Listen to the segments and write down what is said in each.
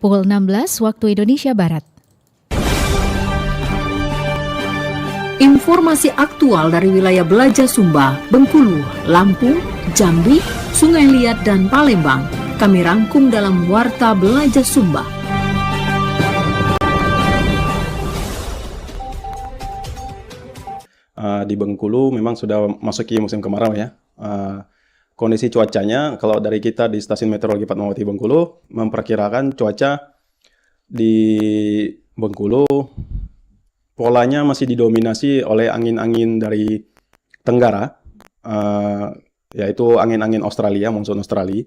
pukul 16 waktu Indonesia Barat. Informasi aktual dari wilayah Belaja Sumba, Bengkulu, Lampung, Jambi, Sungai Liat, dan Palembang. Kami rangkum dalam Warta Belaja Sumba. Di Bengkulu memang sudah masuki musim kemarau ya. Kondisi cuacanya, kalau dari kita di Stasiun Meteorologi Fatmawati Bengkulu, memperkirakan cuaca di Bengkulu polanya masih didominasi oleh angin-angin dari Tenggara, yaitu angin-angin Australia, monsun Australia.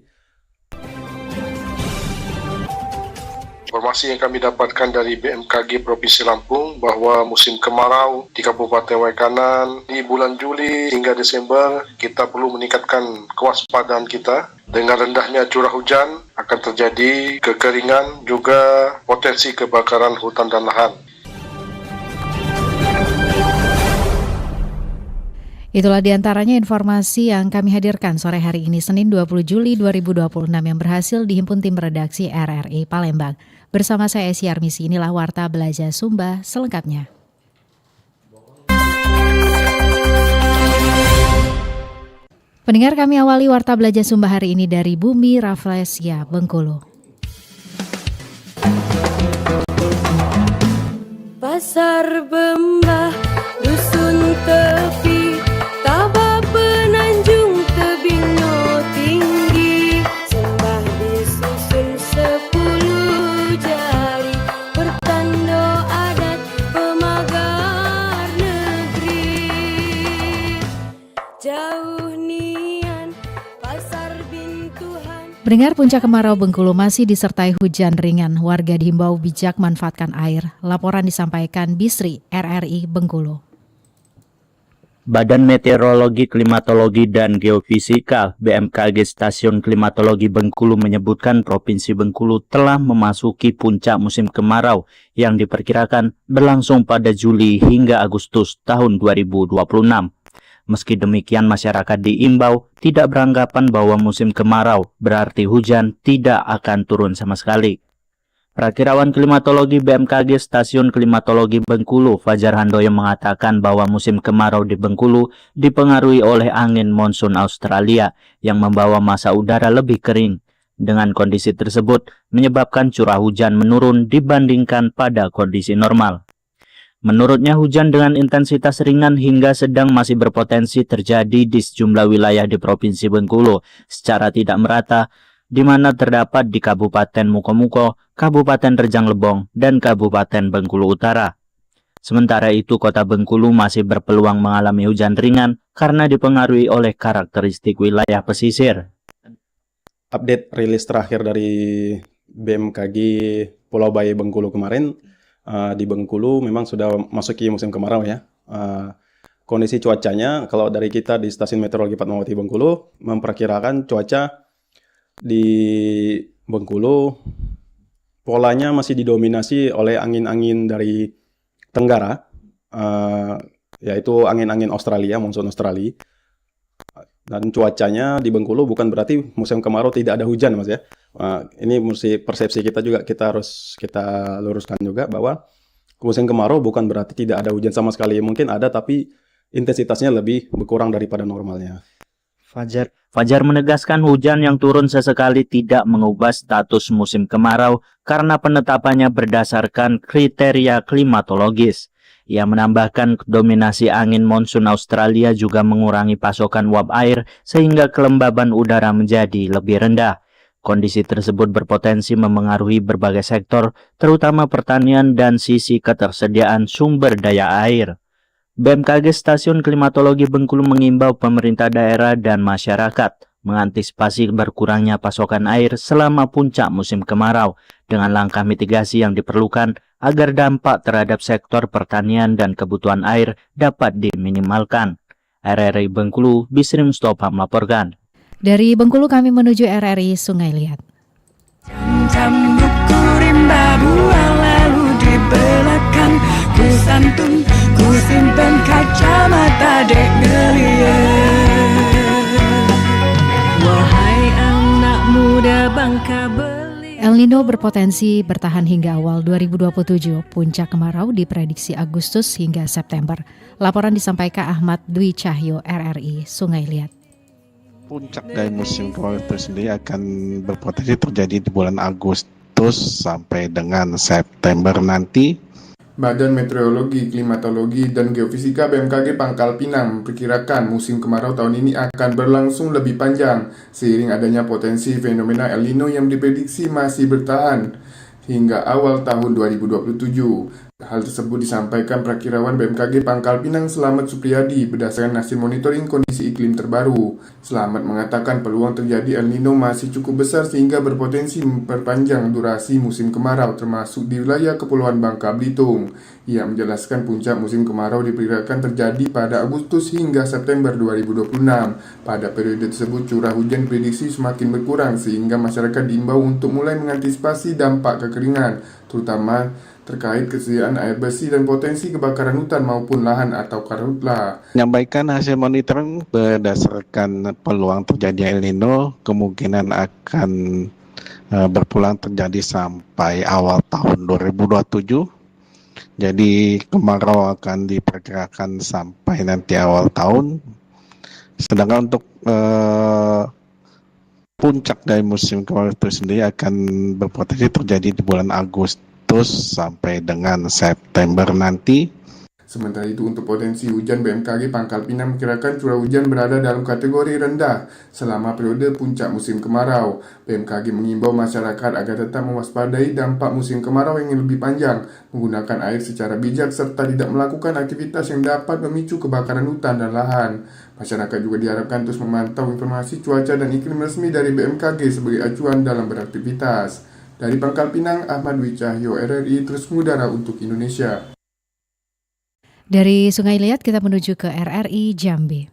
Informasi yang kami dapatkan dari BMKG Provinsi Lampung bahwa musim kemarau di Kabupaten Waikanan di bulan Juli hingga Desember kita perlu meningkatkan kewaspadaan kita. Dengan rendahnya curah hujan akan terjadi kekeringan juga potensi kebakaran hutan dan lahan. Itulah diantaranya informasi yang kami hadirkan sore hari ini Senin 20 Juli 2026 yang berhasil dihimpun tim redaksi RRI Palembang. Bersama saya Esi Armisi, inilah Warta Belaja Sumba selengkapnya. Pendengar, kami awali Warta Belaja Sumba hari ini dari Bumi Rafflesia, Bengkulu. Pasar Bembah, dusun tepi, Tabah Penanjung, tebing no tinggi, sembah disusun 10 jari, pertanda adat pemagar negeri. Jauh nian pasar bintuhan. Pendengar, puncak kemarau Bengkulu masih disertai hujan ringan. Warga dihimbau bijak manfaatkan air. Laporan disampaikan Bisri, RRI Bengkulu. Badan Meteorologi, Klimatologi, dan Geofisika BMKG Stasiun Klimatologi Bengkulu menyebutkan Provinsi Bengkulu telah memasuki puncak musim kemarau yang diperkirakan berlangsung pada Juli hingga Agustus tahun 2026. Meski demikian, masyarakat diimbau tidak beranggapan bahwa musim kemarau berarti hujan tidak akan turun sama sekali. Prakirawan Klimatologi BMKG Stasiun Klimatologi Bengkulu, Fajar Handoyo, mengatakan bahwa musim kemarau di Bengkulu dipengaruhi oleh angin monsun Australia yang membawa massa udara lebih kering. Dengan kondisi tersebut, menyebabkan curah hujan menurun dibandingkan pada kondisi normal. Menurutnya, hujan dengan intensitas ringan hingga sedang masih berpotensi terjadi di sejumlah wilayah di Provinsi Bengkulu secara tidak merata, di mana terdapat di Kabupaten Mukomuko, Kabupaten Rejang Lebong, dan Kabupaten Bengkulu Utara. Sementara itu, Kota Bengkulu masih berpeluang mengalami hujan ringan karena dipengaruhi oleh karakteristik wilayah pesisir. Update rilis terakhir dari BMKG Pulau Baye Bengkulu kemarin, di Bengkulu memang sudah masuki musim kemarau ya. Kondisi cuacanya, kalau dari kita di Stasiun Meteorologi Fatmawati Bengkulu, memperkirakan cuaca di Bengkulu polanya masih didominasi oleh angin-angin dari Tenggara, yaitu angin-angin Australia, monsun Australia. Dan cuacanya di Bengkulu bukan berarti musim kemarau tidak ada hujan, Mas ya. Ini mesti persepsi kita juga, kita harus kita luruskan juga bahwa musim kemarau bukan berarti tidak ada hujan sama sekali. Mungkin ada, tapi intensitasnya lebih berkurang daripada normalnya. Fajar menegaskan hujan yang turun sesekali tidak mengubah status musim kemarau karena penetapannya berdasarkan kriteria klimatologis. Ia menambahkan dominasi angin monsun Australia juga mengurangi pasokan uap air sehingga kelembaban udara menjadi lebih rendah. Kondisi tersebut berpotensi memengaruhi berbagai sektor, terutama pertanian dan sisi ketersediaan sumber daya air. BMKG Stasiun Klimatologi Bengkulu mengimbau pemerintah daerah dan masyarakat mengantisipasi berkurangnya pasokan air selama puncak musim kemarau dengan langkah mitigasi yang diperlukan agar dampak terhadap sektor pertanian dan kebutuhan air dapat diminimalkan. RRI Bengkulu, Bisri Mustafa melaporkan. Dari Bengkulu kami menuju RRI Sungai Liat. Jam buku rimba buang lalu di belakang, ku santun, ku simpen kacamata dek ngeliat. Wahai anak muda Bangka Belitung. El El Nino berpotensi bertahan hingga awal 2027. Puncak kemarau diprediksi Agustus hingga September. Laporan disampaikan Ahmad Dwi Cahyo, RRI Sungai Liat. Puncak dari musim kemarau itu sendiri akan berpotensi terjadi di bulan Agustus sampai dengan September nanti. Badan Meteorologi, Klimatologi, dan Geofisika BMKG Pangkal Pinang memperkirakan musim kemarau tahun ini akan berlangsung lebih panjang seiring adanya potensi fenomena El Nino yang diprediksi masih bertahan hingga awal tahun 2027. Hal tersebut disampaikan Prakirawan BMKG Pangkal Pinang Slamet Supriyadi berdasarkan hasil monitoring kondisi iklim terbaru. Slamet mengatakan peluang terjadi El Nino masih cukup besar sehingga berpotensi memperpanjang durasi musim kemarau termasuk di wilayah Kepulauan Bangka Belitung. Ia menjelaskan puncak musim kemarau diperkirakan terjadi pada Agustus hingga September 2026. Pada periode tersebut curah hujan prediksi semakin berkurang sehingga masyarakat diimbau untuk mulai mengantisipasi dampak kekeringan, terutama terkait kesediaan air bersih dan potensi kebakaran hutan maupun lahan atau karhutla. Menyampaikan hasil monitoring berdasarkan peluang terjadi El Nino kemungkinan akan berpulang terjadi sampai awal tahun 2027. Jadi kemarau akan diperkirakan sampai nanti awal tahun. Sedangkan untuk puncak dari musim kemarau itu sendiri akan berpotensi terjadi di bulan Agustus sampai dengan September nanti. Sementara itu untuk potensi hujan BMKG Pangkal Pinang memperkirakan curah hujan berada dalam kategori rendah selama periode puncak musim kemarau. BMKG mengimbau masyarakat agar tetap mewaspadai dampak musim kemarau yang lebih panjang, menggunakan air secara bijak serta tidak melakukan aktivitas yang dapat memicu kebakaran hutan dan lahan. Masyarakat juga diharapkan terus memantau informasi cuaca dan iklim resmi dari BMKG sebagai acuan dalam beraktivitas. Dari Pangkal Pinang, Ahmad Dwi Cahyo, RRI terus mengudara untuk Indonesia. Dari Sungai Liat kita menuju ke RRI Jambi.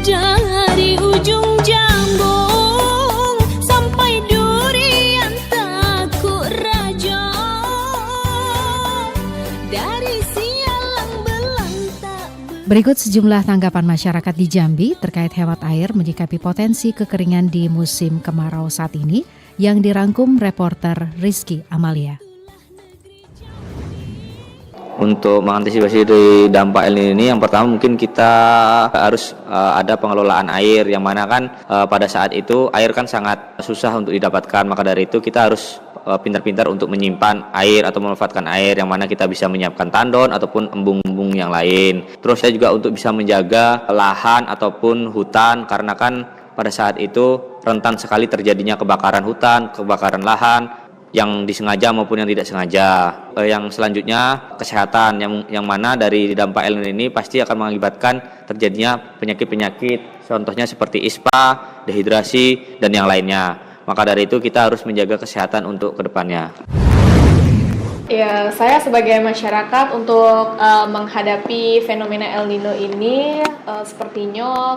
Dari ujung Jambung sampai Durian Takuk Raja, dari Sialang Belang tak. Berikut sejumlah tanggapan masyarakat di Jambi terkait hemat air menyikapi potensi kekeringan di musim kemarau saat ini yang dirangkum reporter Rizky Amalia. Untuk mengantisipasi dari dampak El Nino ini, yang pertama mungkin kita harus ada pengelolaan air, yang mana kan pada saat itu air kan sangat susah untuk didapatkan, maka dari itu kita harus pintar-pintar untuk menyimpan air atau memanfaatkan air, yang mana kita bisa menyiapkan tandon ataupun embung-embung yang lain. Terus saya juga untuk bisa menjaga lahan ataupun hutan, karena kan pada saat itu rentan sekali terjadinya kebakaran hutan, kebakaran lahan yang disengaja maupun yang tidak sengaja. Yang selanjutnya kesehatan, yang mana dari dampak El Nino ini pasti akan mengakibatkan terjadinya penyakit-penyakit, contohnya seperti ISPA, dehidrasi, dan yang lainnya. Maka dari itu kita harus menjaga kesehatan untuk kedepannya. Ya, saya sebagai masyarakat untuk menghadapi fenomena El Nino ini sepertinya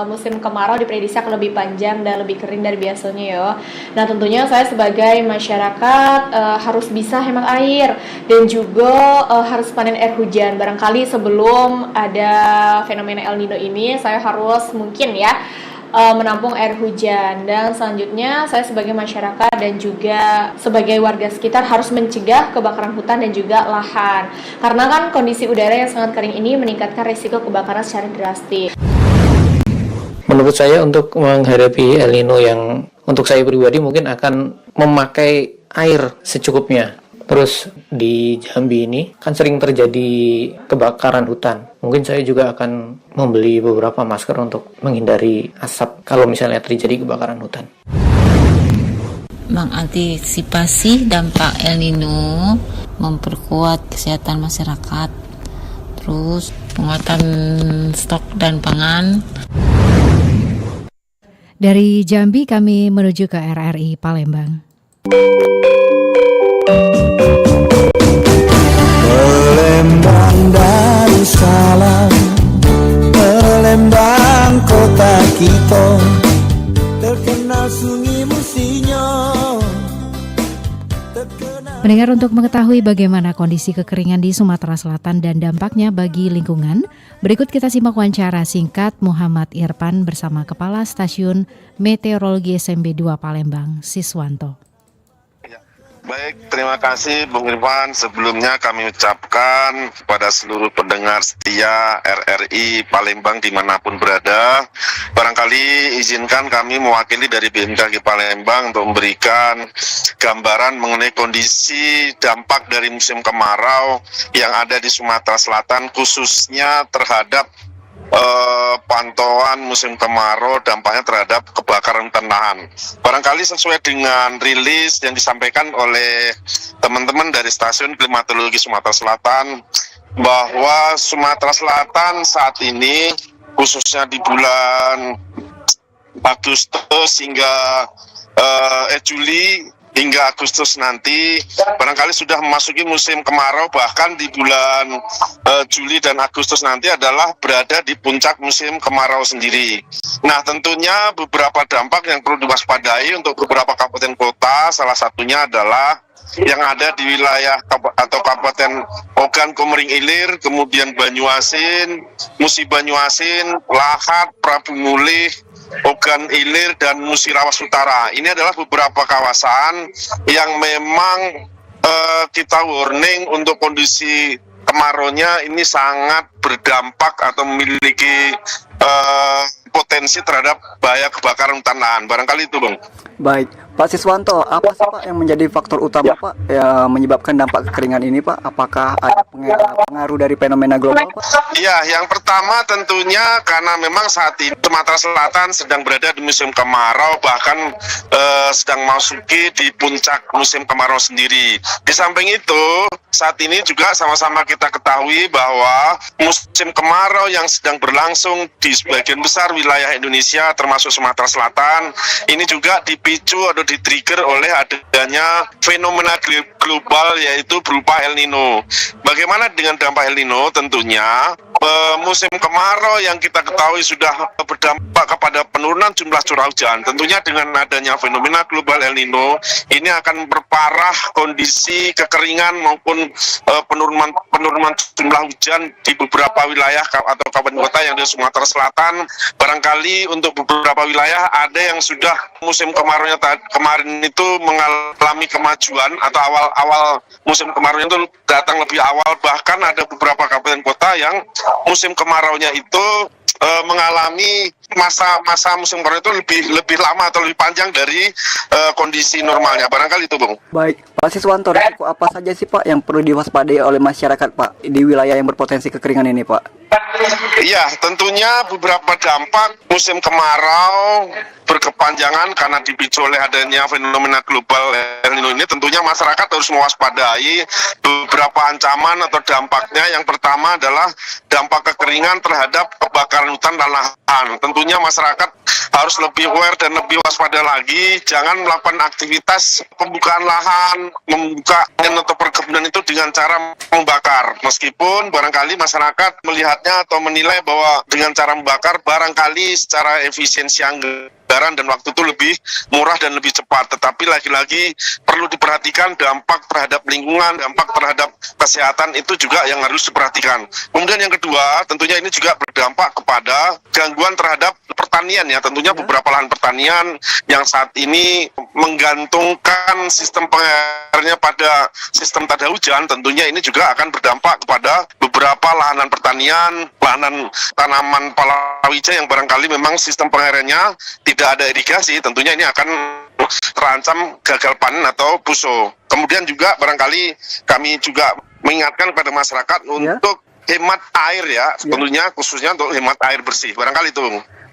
musim kemarau diprediksi akan lebih panjang dan lebih kering dari biasanya ya. Nah, tentunya saya sebagai masyarakat harus bisa hemat air dan juga harus panen air hujan. Barangkali sebelum ada fenomena El Nino ini saya harus mungkin ya menampung air hujan, dan selanjutnya saya sebagai masyarakat dan juga sebagai warga sekitar harus mencegah kebakaran hutan dan juga lahan, karena kan kondisi udara yang sangat kering ini meningkatkan risiko kebakaran secara drastis. Menurut saya untuk menghadapi El Nino yang untuk saya pribadi mungkin akan memakai air secukupnya. Terus di Jambi ini kan sering terjadi kebakaran hutan. Mungkin saya juga akan membeli beberapa masker untuk menghindari asap kalau misalnya terjadi kebakaran hutan. Mengantisipasi dampak El Nino, memperkuat kesehatan masyarakat, terus penguatan stok dan pangan. Dari Jambi kami menuju ke RRI Palembang. Palembang Darussalam, Palembang kota kita, terkenal sungai Musinyo. Pendengar Pendengar, untuk mengetahui bagaimana kondisi kekeringan di Sumatera Selatan dan dampaknya bagi lingkungan, berikut kita simak wawancara singkat Muhammad Irfan bersama Kepala Stasiun Meteorologi SMB 2 Palembang, Siswanto. Baik, terima kasih Bung Irfan. Sebelumnya kami ucapkan kepada seluruh pendengar setia RRI Palembang dimanapun berada. Barangkali izinkan kami mewakili dari BMKG Palembang untuk memberikan gambaran mengenai kondisi dampak dari musim kemarau yang ada di Sumatera Selatan, khususnya terhadap pantauan musim kemarau, dampaknya terhadap kebakaran hutan lahan. Barangkali sesuai dengan rilis yang disampaikan oleh teman-teman dari Stasiun Klimatologi Sumatera Selatan, bahwa Sumatera Selatan saat ini khususnya di bulan Agustus hingga Juli hingga Agustus nanti barangkali sudah memasuki musim kemarau, bahkan di bulan Juli dan Agustus nanti adalah berada di puncak musim kemarau sendiri. Nah, tentunya beberapa dampak yang perlu diwaspadai untuk beberapa kabupaten kota, salah satunya adalah yang ada di wilayah atau Kabupaten Ogan Komering Ilir, kemudian Banyuasin, Musi Banyuasin, Lahat, Prabu Mulih, Ogan Ilir, dan Musirawas Utara. Ini adalah beberapa kawasan yang memang kita warning untuk kondisi kemaraunya ini sangat berdampak atau memiliki potensi terhadap bahaya kebakaran hutan lahan. Barangkali itu, Bang. Baik, Pak Siswanto, apa sih Pak yang menjadi faktor utama Pak yang menyebabkan dampak kekeringan ini Pak? Apakah ada pengaruh dari fenomena global Pak? Iya, yang pertama tentunya karena memang saat ini Sumatera Selatan sedang berada di musim kemarau, bahkan sedang masuki di puncak musim kemarau sendiri. Di samping itu, saat ini juga sama-sama kita ketahui bahwa musim kemarau yang sedang berlangsung di sebagian besar wilayah Indonesia termasuk Sumatera Selatan ini juga dipicu atau di-trigger oleh adanya fenomena global yaitu berupa El Nino. Bagaimana dengan dampak El Nino? Tentunya musim kemarau yang kita ketahui sudah berdampak kepada penurunan jumlah curah hujan. Tentunya dengan adanya fenomena global El Nino ini akan memperparah kondisi kekeringan maupun penurunan jumlah hujan di beberapa wilayah atau kabupaten kota yang di Sumatera Selatan. Barangkali untuk beberapa wilayah ada yang sudah musim kemaraunya kemarin itu mengalami kemajuan atau awal musim kemarau itu datang lebih awal, bahkan ada beberapa kabupaten kota yang musim kemaraunya itu mengalami masa musim kemarau itu lebih lama atau lebih panjang dari kondisi normalnya. Barangkali itu, Bung. Baik, Pak Siswanto, risiko apa saja sih Pak yang perlu diwaspadai oleh masyarakat Pak di wilayah yang berpotensi kekeringan ini Pak? Iya, tentunya beberapa dampak musim kemarau berkepanjangan karena dipicu oleh adanya fenomena global El Nino ini, tentunya masyarakat harus mewaspadai beberapa ancaman atau dampaknya. Yang pertama adalah dampak kekeringan terhadap kebakaran hutan dan lahan. Tentunya masyarakat harus lebih aware dan lebih waspada lagi, jangan melakukan aktivitas pembukaan lahan, membuka atau perkebunan itu dengan cara membakar. Meskipun barangkali masyarakat melihatnya atau menilai bahwa dengan cara membakar barangkali secara efisiensi anggaran dan waktu itu lebih murah dan lebih cepat, tetapi lagi-lagi perlu diperhatikan dampak terhadap lingkungan, dampak terhadap kesehatan itu juga yang harus diperhatikan. Kemudian yang kedua, tentunya ini juga berdampak kepada gangguan terhadap pertanian ya. Tentunya beberapa lahan pertanian yang saat ini menggantungkan sistem pengairnya pada sistem tada hujan, tentunya ini juga akan berdampak kepada beberapa lahanan pertanian, lahanan tanaman palawija yang barangkali memang sistem pengairannya tidak ada irigasi, tentunya ini akan terancam gagal panen atau puso. Kemudian juga barangkali kami juga mengingatkan kepada masyarakat untuk hemat air ya, tentunya khususnya untuk hemat air bersih. Barangkali itu.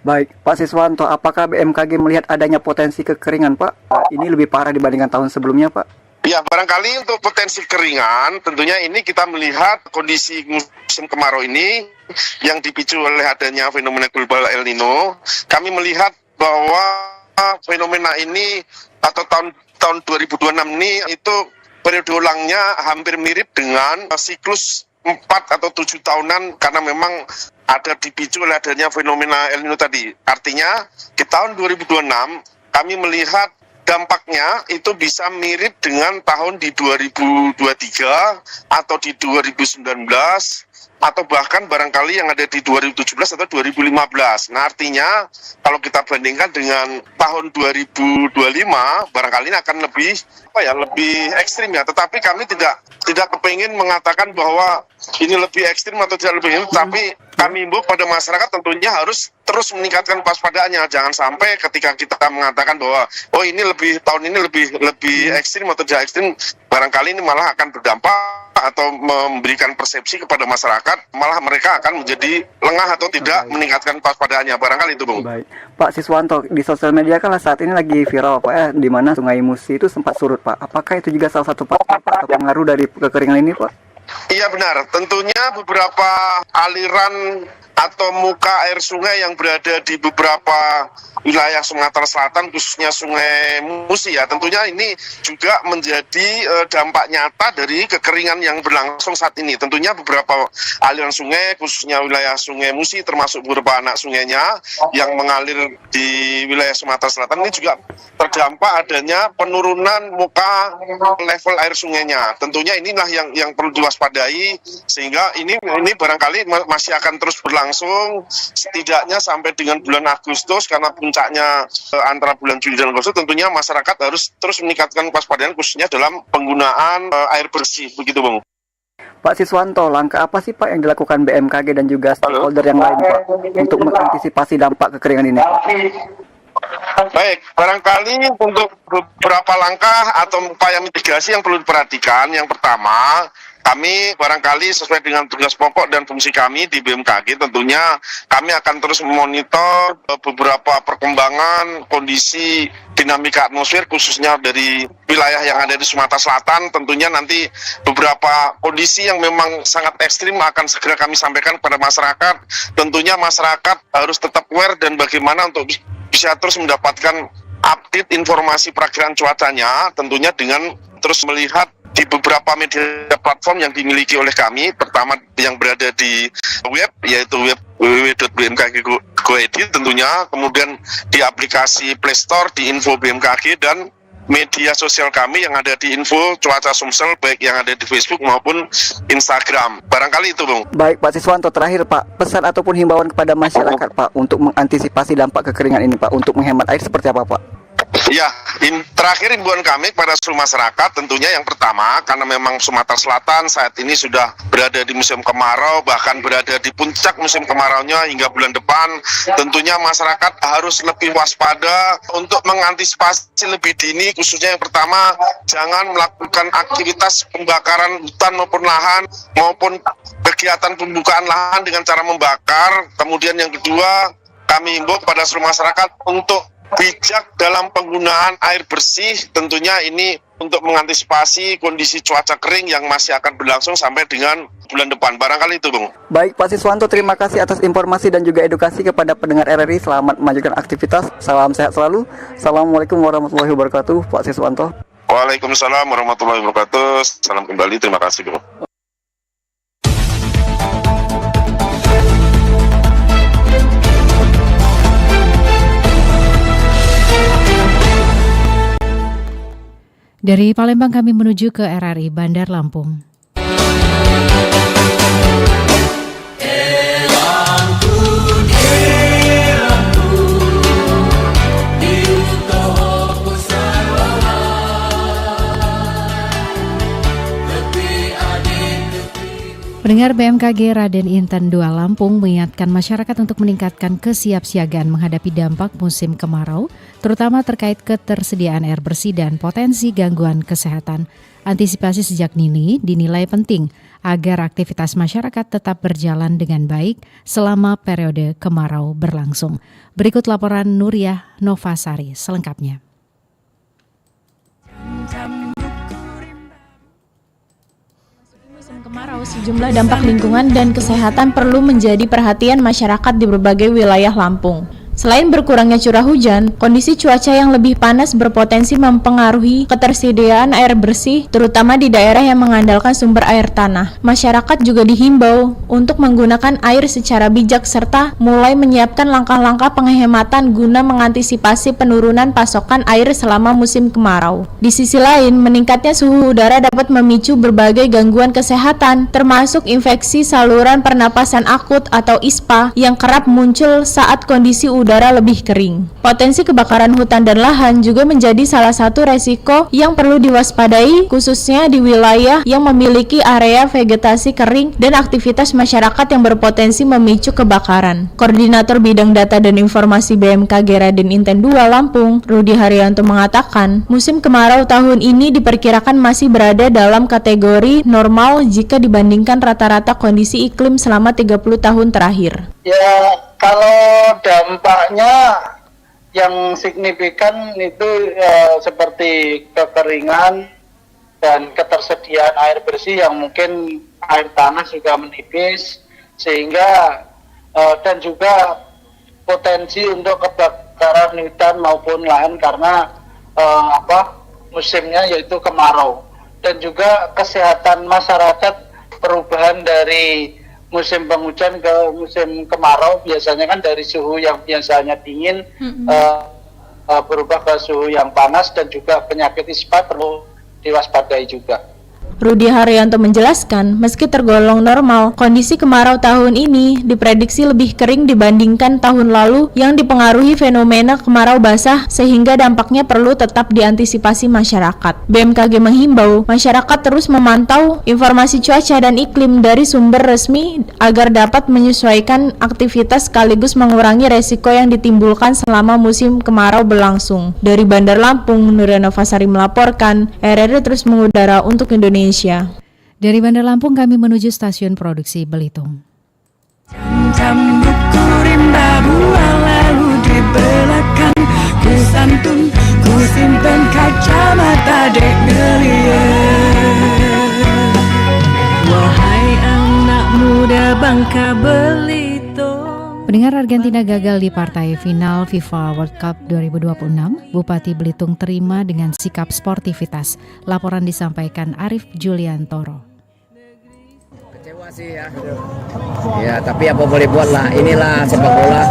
Baik, Pak Siswanto, apakah BMKG melihat adanya potensi kekeringan Pak? Ini lebih parah dibandingkan tahun sebelumnya Pak? Ya, barangkali untuk potensi keringan, tentunya ini kita melihat kondisi musim kemarau ini yang dipicu oleh adanya fenomena global El Nino. Kami melihat bahwa fenomena ini atau tahun 2026 ini itu periode ulangnya hampir mirip dengan siklus 4 atau 7 tahunan karena memang ada dipicu oleh adanya fenomena El Nino tadi. Artinya di tahun 2026 kami melihat dampaknya itu bisa mirip dengan tahun di 2023 atau di 2019 atau bahkan barangkali yang ada di 2017 atau 2015. Nah, artinya kalau kita bandingkan dengan tahun 2025 barangkali ini akan lebih ekstrim ya. Tetapi kami tidak kepingin mengatakan bahwa ini lebih ekstrim atau tidak lebih ekstrim, tapi kami himbau pada masyarakat tentunya harus terus meningkatkan kewaspadaannya. Jangan sampai ketika kita mengatakan bahwa ini tahun ini lebih ekstrim atau tidak ekstrim, barangkali ini malah akan berdampak atau memberikan persepsi kepada masyarakat, malah mereka akan menjadi lengah atau tidak meningkatkan kewaspadaannya. Barangkali itu, Bung. Baik, Pak Siswanto, di sosial media kan saat ini lagi viral Pak ya, di mana Sungai Musi itu sempat surut Pak. Apakah itu juga salah satu faktor Pak atau pengaruh dari kekeringan ini Pak? Iya benar, tentunya beberapa aliran atau muka air sungai yang berada di beberapa wilayah Sumatera Selatan, khususnya Sungai Musi ya, tentunya ini juga menjadi dampak nyata dari kekeringan yang berlangsung saat ini. Tentunya beberapa aliran sungai, khususnya wilayah Sungai Musi, termasuk beberapa anak sungainya yang mengalir di wilayah Sumatera Selatan ini juga terdampak adanya penurunan muka level air sungainya. Tentunya inilah yang perlu diwaspadai, sehingga ini barangkali masih akan terus berlangsung setidaknya sampai dengan bulan Agustus, karena puncaknya antara bulan Juli dan Agustus. Tentunya masyarakat harus terus meningkatkan kewaspadaan khususnya dalam penggunaan air bersih, begitu Bang. Pak Siswanto, langkah apa sih Pak yang dilakukan BMKG dan juga stakeholder yang lain Pak untuk mengantisipasi dampak kekeringan ini? Baik, barangkali untuk beberapa langkah atau upaya mitigasi yang perlu diperhatikan. Yang pertama, kami barangkali sesuai dengan tugas pokok dan fungsi kami di BMKG, tentunya kami akan terus memonitor beberapa perkembangan kondisi dinamika atmosfer khususnya dari wilayah yang ada di Sumatera Selatan. Tentunya nanti beberapa kondisi yang memang sangat ekstrim akan segera kami sampaikan kepada masyarakat. Tentunya masyarakat harus tetap aware dan bagaimana untuk bisa terus mendapatkan update informasi perakiraan cuacanya, tentunya dengan terus melihat di beberapa media platform yang dimiliki oleh kami. Pertama yang berada di web, yaitu web www.bmkg.go.id tentunya, kemudian di aplikasi Play Store, di info BMKG, dan media sosial kami yang ada di info cuaca Sumsel, baik yang ada di Facebook maupun Instagram. Barangkali itu, Bung. Baik, Pak Siswanto, terakhir Pak, pesan ataupun himbauan kepada masyarakat Pak untuk mengantisipasi dampak kekeringan ini Pak, untuk menghemat air seperti apa Pak? Ya, terakhir himbauan kami kepada seluruh masyarakat tentunya yang pertama, karena memang Sumatera Selatan saat ini sudah berada di musim kemarau, bahkan berada di puncak musim kemaraunya hingga bulan depan. Tentunya masyarakat harus lebih waspada untuk mengantisipasi lebih dini, khususnya yang pertama, jangan melakukan aktivitas pembakaran hutan maupun lahan, maupun kegiatan pembukaan lahan dengan cara membakar. Kemudian yang kedua, kami himbau kepada seluruh masyarakat untuk bijak dalam penggunaan air bersih, tentunya ini untuk mengantisipasi kondisi cuaca kering yang masih akan berlangsung sampai dengan bulan depan. Barangkali itu, Bung. Baik, Pak Siswanto, terima kasih atas informasi dan juga edukasi kepada pendengar RRI. Selamat melanjutkan aktivitas. Salam sehat selalu. Assalamualaikum warahmatullahi wabarakatuh, Pak Siswanto. Waalaikumsalam warahmatullahi wabarakatuh. Salam kembali, terima kasih, Bung. Dari Palembang kami menuju ke RRI Bandar Lampung. Pendengar BMKG Raden Inten 2 Lampung mengingatkan masyarakat untuk meningkatkan kesiapsiagaan menghadapi dampak musim kemarau, terutama terkait ketersediaan air bersih dan potensi gangguan kesehatan. Antisipasi sejak dini dinilai penting agar aktivitas masyarakat tetap berjalan dengan baik selama periode kemarau berlangsung. Berikut laporan Nuriyah Novasari selengkapnya. Kemarau, sejumlah dampak lingkungan dan kesehatan perlu menjadi perhatian masyarakat di berbagai wilayah Lampung. Selain berkurangnya curah hujan, kondisi cuaca yang lebih panas berpotensi mempengaruhi ketersediaan air bersih, terutama di daerah yang mengandalkan sumber air tanah. Masyarakat juga dihimbau untuk menggunakan air secara bijak serta mulai menyiapkan langkah-langkah penghematan guna mengantisipasi penurunan pasokan air selama musim kemarau. Di sisi lain, meningkatnya suhu udara dapat memicu berbagai gangguan kesehatan, termasuk infeksi saluran pernapasan akut atau ISPA yang kerap muncul saat kondisi udara lebih kering. Potensi kebakaran hutan dan lahan juga menjadi salah satu resiko yang perlu diwaspadai, khususnya di wilayah yang memiliki area vegetasi kering dan aktivitas masyarakat yang berpotensi memicu kebakaran. Koordinator Bidang Data dan Informasi BMKG Raden Inten 2 Lampung, Rudi Haryanto mengatakan, musim kemarau tahun ini diperkirakan masih berada dalam kategori normal jika dibandingkan rata-rata kondisi iklim selama 30 tahun terakhir. Ya, kalau dampaknya yang signifikan itu seperti kekeringan dan ketersediaan air bersih yang mungkin air tanah juga menipis, sehingga dan juga potensi untuk kebakaran hutan maupun lahan karena musimnya yaitu kemarau, dan juga kesehatan masyarakat, perubahan dari musim penghujan ke musim kemarau biasanya kan dari suhu yang biasanya dingin berubah ke suhu yang panas, dan juga penyakit ISPA perlu diwaspadai juga. Rudi Haryanto menjelaskan, meski tergolong normal, kondisi kemarau tahun ini diprediksi lebih kering dibandingkan tahun lalu yang dipengaruhi fenomena kemarau basah, sehingga dampaknya perlu tetap diantisipasi masyarakat. BMKG menghimbau masyarakat terus memantau informasi cuaca dan iklim dari sumber resmi agar dapat menyesuaikan aktivitas sekaligus mengurangi resiko yang ditimbulkan selama musim kemarau berlangsung. Dari Bandar Lampung, Nuriana Fasari melaporkan, RRI terus mengudara untuk Indonesia. Dari Bandar Lampung kami menuju stasiun produksi Belitung. Jam buku rimba buah lalu di belakang, ku santun, ku simpen kacamata dek geliat. Wahai anak muda Bangka Belitung. Pendengar, Argentina gagal di partai final FIFA World Cup 2026. Bupati Belitung terima dengan sikap sportivitas. Laporan disampaikan Arif Juliantoro. Kecewa sih ya. Ya, tapi apa boleh buat lah. Inilah sepak bola.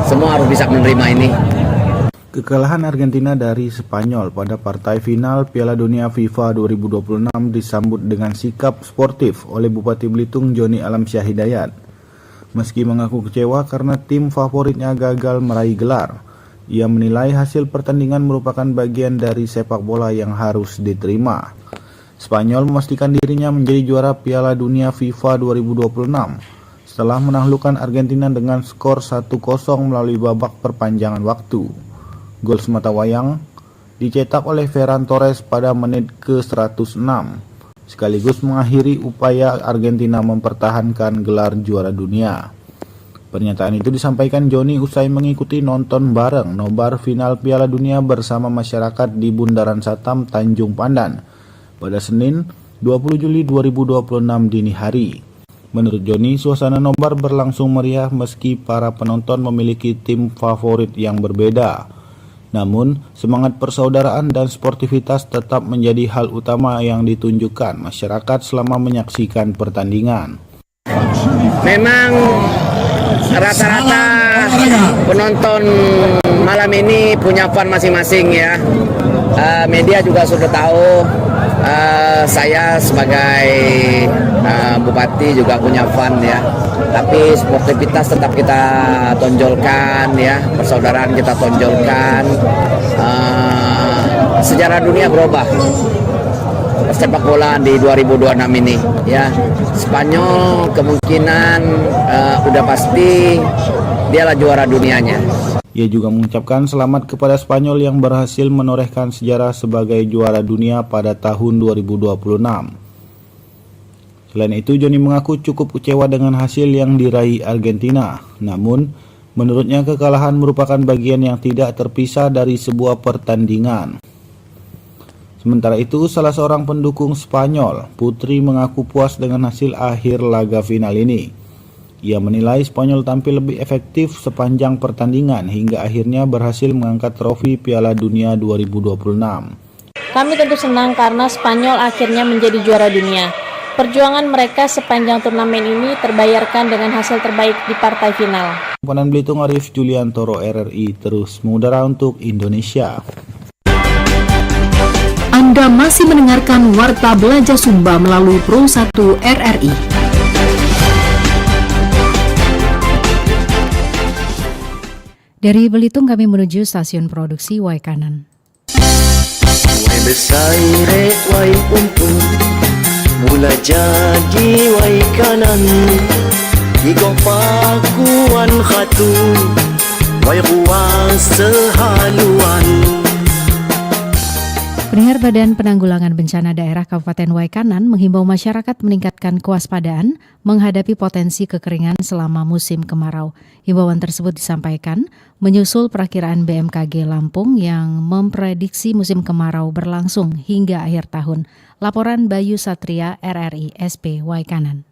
Semua harus bisa menerima ini. Kekalahan Argentina dari Spanyol pada partai final Piala Dunia FIFA 2026 disambut dengan sikap sportif oleh Bupati Belitung Joni Alamsyah Hidayat. Meski mengaku kecewa karena tim favoritnya gagal meraih gelar, ia menilai hasil pertandingan merupakan bagian dari sepak bola yang harus diterima. Spanyol memastikan dirinya menjadi juara Piala Dunia FIFA 2026 setelah menaklukkan Argentina dengan skor 1-0 melalui babak perpanjangan waktu. Gol sematawayang dicetak oleh Ferran Torres pada menit ke-106, sekaligus mengakhiri upaya Argentina mempertahankan gelar juara dunia. Pernyataan itu disampaikan Joni usai mengikuti nonton bareng nobar final Piala Dunia bersama masyarakat di Bundaran Satam, Tanjung Pandan pada Senin 20 Juli 2026 dini hari. Menurut Joni, suasana nobar berlangsung meriah meski para penonton memiliki tim favorit yang berbeda. Namun, semangat persaudaraan dan sportivitas tetap menjadi hal utama yang ditunjukkan masyarakat selama menyaksikan pertandingan. Memang rata-rata penonton malam ini punya fun masing-masing ya. Media juga sudah tahu, saya sebagai bupati juga punya fun ya. Tapi sportivitas tetap kita tonjolkan ya, persaudaraan kita tonjolkan. Sejarah dunia berubah sepak bola di 2026 ini ya. Spanyol kemungkinan udah pasti dialah juara dunianya. Ia juga mengucapkan selamat kepada Spanyol yang berhasil menorehkan sejarah sebagai juara dunia pada tahun 2026. Selain itu, Joni mengaku cukup kecewa dengan hasil yang diraih Argentina. Namun, menurutnya kekalahan merupakan bagian yang tidak terpisah dari sebuah pertandingan. Sementara itu, salah seorang pendukung Spanyol, Putri, mengaku puas dengan hasil akhir laga final ini. Ia menilai Spanyol tampil lebih efektif sepanjang pertandingan hingga akhirnya berhasil mengangkat trofi Piala Dunia 2026. Kami tentu senang karena Spanyol akhirnya menjadi juara dunia. Perjuangan mereka sepanjang turnamen ini terbayarkan dengan hasil terbaik di partai final. Komponen Belitung Arif Juliantoro RRI terus mengudara untuk Indonesia. Anda masih mendengarkan Warta Belajar Sumba melalui Pro 1 RRI. Dari Belitung kami menuju stasiun produksi Waikanan. Wai besaire wai umpun mula jadi Waikanan Igo pakuan khatu wai ruas sehaluan. Pendengar Badan Penanggulangan Bencana Daerah Kabupaten Waikanan menghimbau masyarakat meningkatkan kewaspadaan menghadapi potensi kekeringan selama musim kemarau. Himbauan tersebut disampaikan menyusul perakiraan BMKG Lampung yang memprediksi musim kemarau berlangsung hingga akhir tahun. Laporan Bayu Satria RRI SP Waikanan.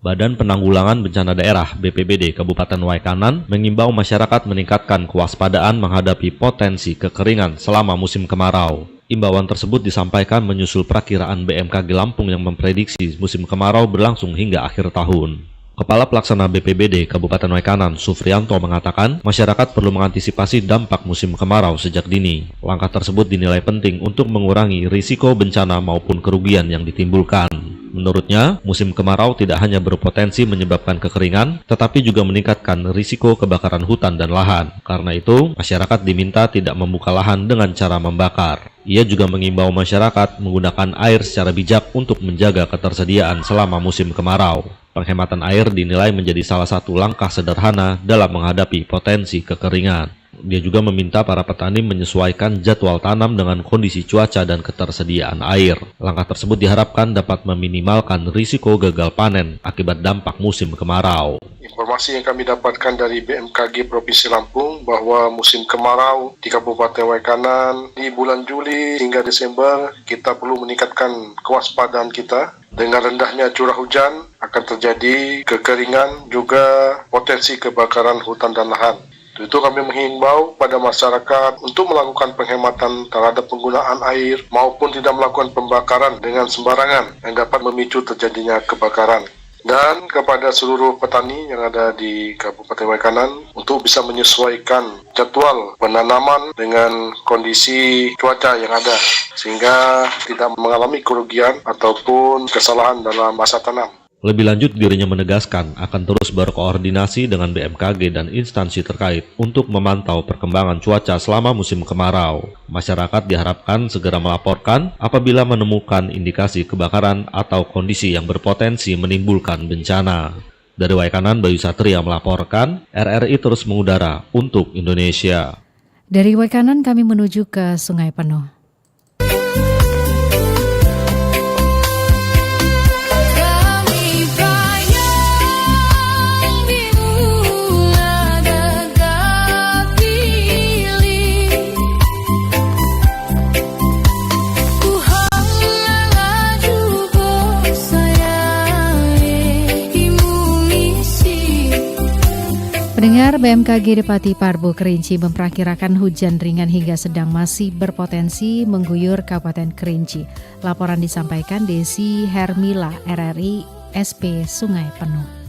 Badan Penanggulangan Bencana Daerah BPBD Kabupaten Waikanan mengimbau masyarakat meningkatkan kewaspadaan menghadapi potensi kekeringan selama musim kemarau. Imbauan tersebut disampaikan menyusul perakiraan BMKG Lampung yang memprediksi musim kemarau berlangsung hingga akhir tahun. Kepala Pelaksana BPBD Kabupaten Waikanan, Sufrianto, mengatakan masyarakat perlu mengantisipasi dampak musim kemarau sejak dini. Langkah tersebut dinilai penting untuk mengurangi risiko bencana maupun kerugian yang ditimbulkan. Menurutnya, musim kemarau tidak hanya berpotensi menyebabkan kekeringan, tetapi juga meningkatkan risiko kebakaran hutan dan lahan. Karena itu, masyarakat diminta tidak membuka lahan dengan cara membakar. Ia juga mengimbau masyarakat menggunakan air secara bijak untuk menjaga ketersediaan selama musim kemarau. Penghematan air dinilai menjadi salah satu langkah sederhana dalam menghadapi potensi kekeringan. Dia juga meminta para petani menyesuaikan jadwal tanam dengan kondisi cuaca dan ketersediaan air. Langkah tersebut diharapkan dapat meminimalkan risiko gagal panen akibat dampak musim kemarau. Informasi yang kami dapatkan dari BMKG Provinsi Lampung bahwa musim kemarau di Kabupaten Waikanan di bulan Juli hingga Desember kita perlu meningkatkan kewaspadaan kita. Dengan rendahnya curah hujan akan terjadi kekeringan juga potensi kebakaran hutan dan lahan. Itu kami menghimbau pada masyarakat untuk melakukan penghematan terhadap penggunaan air maupun tidak melakukan pembakaran dengan sembarangan yang dapat memicu terjadinya kebakaran. Dan kepada seluruh petani yang ada di Kabupaten Waikanan untuk bisa menyesuaikan jadwal penanaman dengan kondisi cuaca yang ada sehingga tidak mengalami kerugian ataupun kesalahan dalam masa tanam. Lebih lanjut, dirinya menegaskan akan terus berkoordinasi dengan BMKG dan instansi terkait untuk memantau perkembangan cuaca selama musim kemarau. Masyarakat diharapkan segera melaporkan apabila menemukan indikasi kebakaran atau kondisi yang berpotensi menimbulkan bencana. Dari Waikanan, Bayu Satria melaporkan, RRI terus mengudara untuk Indonesia. Dari Waikanan kami menuju ke Sungai Penuh. Pendengar, BMKG Depati Parbo Kerinci memperkirakan hujan ringan hingga sedang masih berpotensi mengguyur Kabupaten Kerinci. Laporan disampaikan Desi Hermila, RRI SP Sungai Penuh.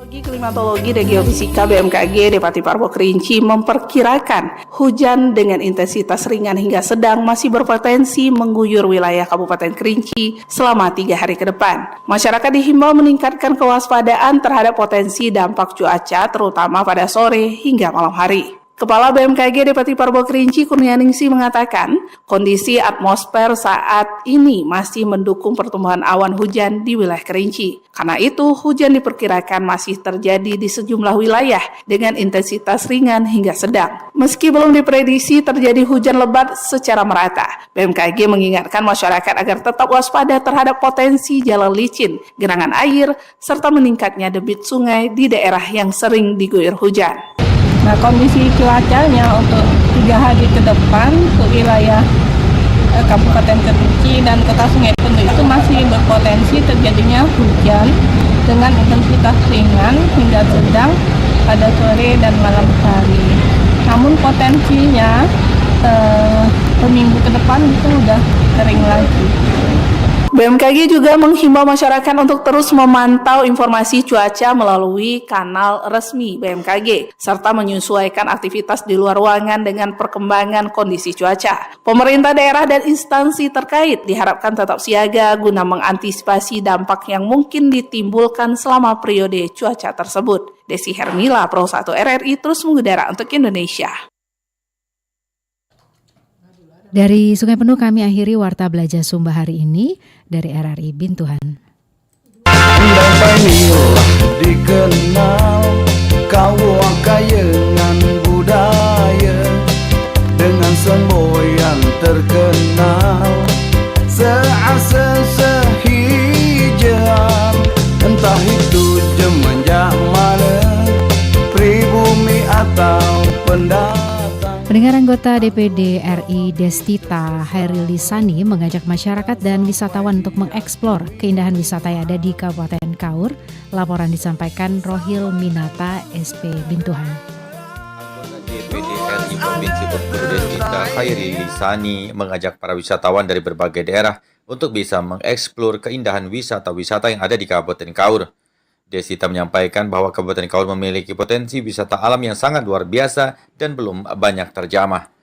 Klimatologi dan Geofisika BMKG Depati Parbo Kerinci memperkirakan hujan dengan intensitas ringan hingga sedang masih berpotensi mengguyur wilayah Kabupaten Kerinci selama 3 hari ke depan. Masyarakat dihimbau meningkatkan kewaspadaan terhadap potensi dampak cuaca terutama pada sore hingga malam hari. Kepala BMKG Depati Parbo Kerinci Kurnianingsi mengatakan kondisi atmosfer saat ini masih mendukung pertumbuhan awan hujan di wilayah Kerinci. Karena itu hujan diperkirakan masih terjadi di sejumlah wilayah dengan intensitas ringan hingga sedang. Meski belum diprediksi terjadi hujan lebat secara merata, BMKG mengingatkan masyarakat agar tetap waspada terhadap potensi jalan licin, genangan air, serta meningkatnya debit sungai di daerah yang sering diguyur hujan. Nah, kondisi cuacanya untuk 3 hari ke depan untuk wilayah Kabupaten Kerinci dan Kota Sungai Penuh itu masih berpotensi terjadinya hujan dengan intensitas ringan hingga sedang pada sore dan malam hari. Namun potensinya seminggu ke depan itu udah kering lagi. BMKG juga menghimbau masyarakat untuk terus memantau informasi cuaca melalui kanal resmi BMKG, serta menyesuaikan aktivitas di luar ruangan dengan perkembangan kondisi cuaca. Pemerintah daerah dan instansi terkait diharapkan tetap siaga guna mengantisipasi dampak yang mungkin ditimbulkan selama periode cuaca tersebut. Desi Hermila, Pro 1 RRI terus mengudara untuk Indonesia. Dari Sungai Penuh kami akhiri Warta Belajar Sumba hari ini dari RRI Bintuhan. Dikenal kau kayangan budaya dengan semboyan terkenal seasa sehijauan entah itu jemenjak mana pribumi atau pendatang. Pendengar anggota DPD RI Destita Hairilisani mengajak masyarakat dan wisatawan untuk mengeksplor keindahan wisata yang ada di Kabupaten Kaur. Laporan disampaikan Rohil Minata, SP Bintuhan. DPD RI Provinsi Bengkulu Destita Hairilisani mengajak para wisatawan dari berbagai daerah untuk bisa mengeksplor keindahan wisata-wisata yang ada di Kabupaten Kaur. Desita menyampaikan bahwa Kabupaten Kaur memiliki potensi wisata alam yang sangat luar biasa dan belum banyak terjamah.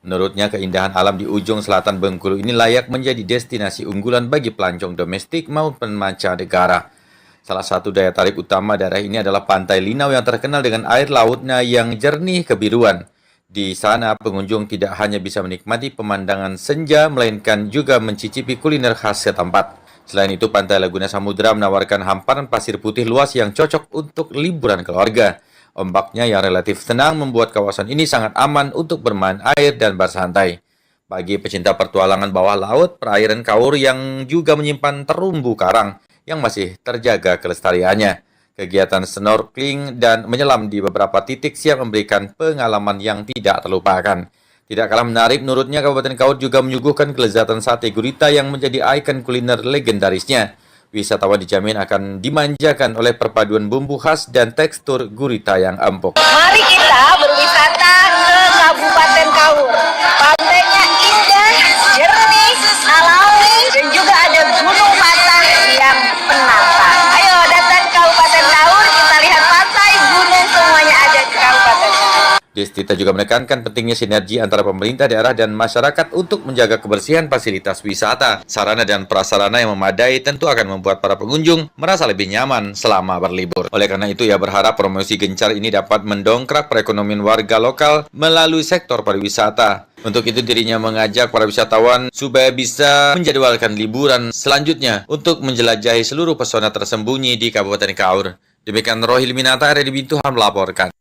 Menurutnya, keindahan alam di ujung selatan Bengkulu ini layak menjadi destinasi unggulan bagi pelancong domestik maupun mancanegara. Salah satu daya tarik utama daerah ini adalah Pantai Linau yang terkenal dengan air lautnya yang jernih kebiruan. Di sana, pengunjung tidak hanya bisa menikmati pemandangan senja, melainkan juga mencicipi kuliner khas setempat. Selain itu, Pantai Laguna Samudra menawarkan hamparan pasir putih luas yang cocok untuk liburan keluarga. Ombaknya yang relatif tenang membuat kawasan ini sangat aman untuk bermain air dan bersantai. Bagi pecinta petualangan bawah laut, perairan Kaur yang juga menyimpan terumbu karang yang masih terjaga kelestariannya. Kegiatan snorkeling dan menyelam di beberapa titik siap memberikan pengalaman yang tidak terlupakan. Tidak kalah menarik, menurutnya Kabupaten Kaur juga menyuguhkan kelezatan sate gurita yang menjadi ikon kuliner legendarisnya. Wisatawan dijamin akan dimanjakan oleh perpaduan bumbu khas dan tekstur gurita yang empuk. Mari kita berwisata ke Kabupaten Kaur. Pantainya indah, jernih, alami, dan juga ada gunung matang yang menantang. Ayo datang ke Kabupaten Kaur, kita lihat pantai, gunung, semuanya ada di Kabupaten Kaur. Destita juga menekankan pentingnya sinergi antara pemerintah daerah dan masyarakat untuk menjaga kebersihan fasilitas wisata. Sarana dan prasarana yang memadai tentu akan membuat para pengunjung merasa lebih nyaman selama berlibur. Oleh karena itu, ia berharap promosi gencar ini dapat mendongkrak perekonomian warga lokal melalui sektor pariwisata. Untuk itu, dirinya mengajak para wisatawan supaya bisa menjadwalkan liburan selanjutnya untuk menjelajahi seluruh pesona tersembunyi di Kabupaten Kaur. Demikian Rohil Minata, RRI Bintuhan melaporkan.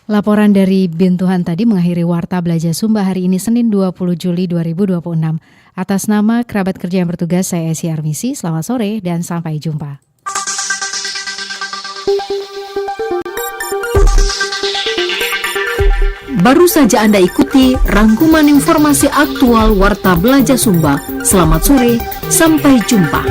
Laporan dari Bintuhan tadi mengakhiri Warta Belajar Sumba hari ini Senin 20 Juli 2026. Atas nama kerabat kerja yang bertugas, saya Esi Armisi. Selamat sore dan sampai jumpa. Baru saja Anda ikuti rangkuman informasi aktual Warta Belajar Sumba. Selamat sore, sampai jumpa.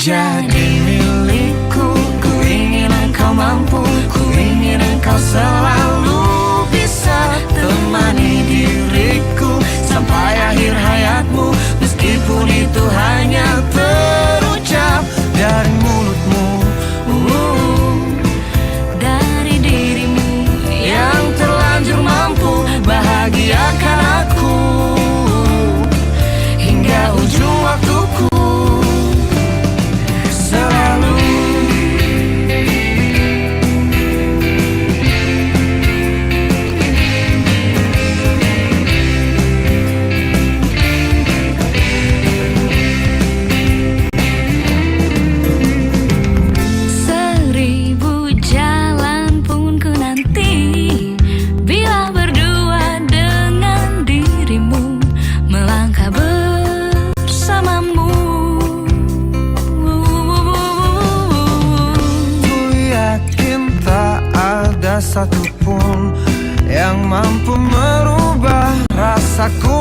jadi milikku. Ku ingin engkau mampu, ku ingin engkau selalu bisa temani diriku sampai akhir hayatmu. Meskipun itu hanya terucap dari mulutmu, dari dirimu yang terlanjur mampu bahagiakan aku hingga ujung waktuku. Selalu seribu jalan pun ku nanti bila berdua dengan dirimu melangkah bersamamu. Ku yakin tak ada satupun yang mampu merubah rasaku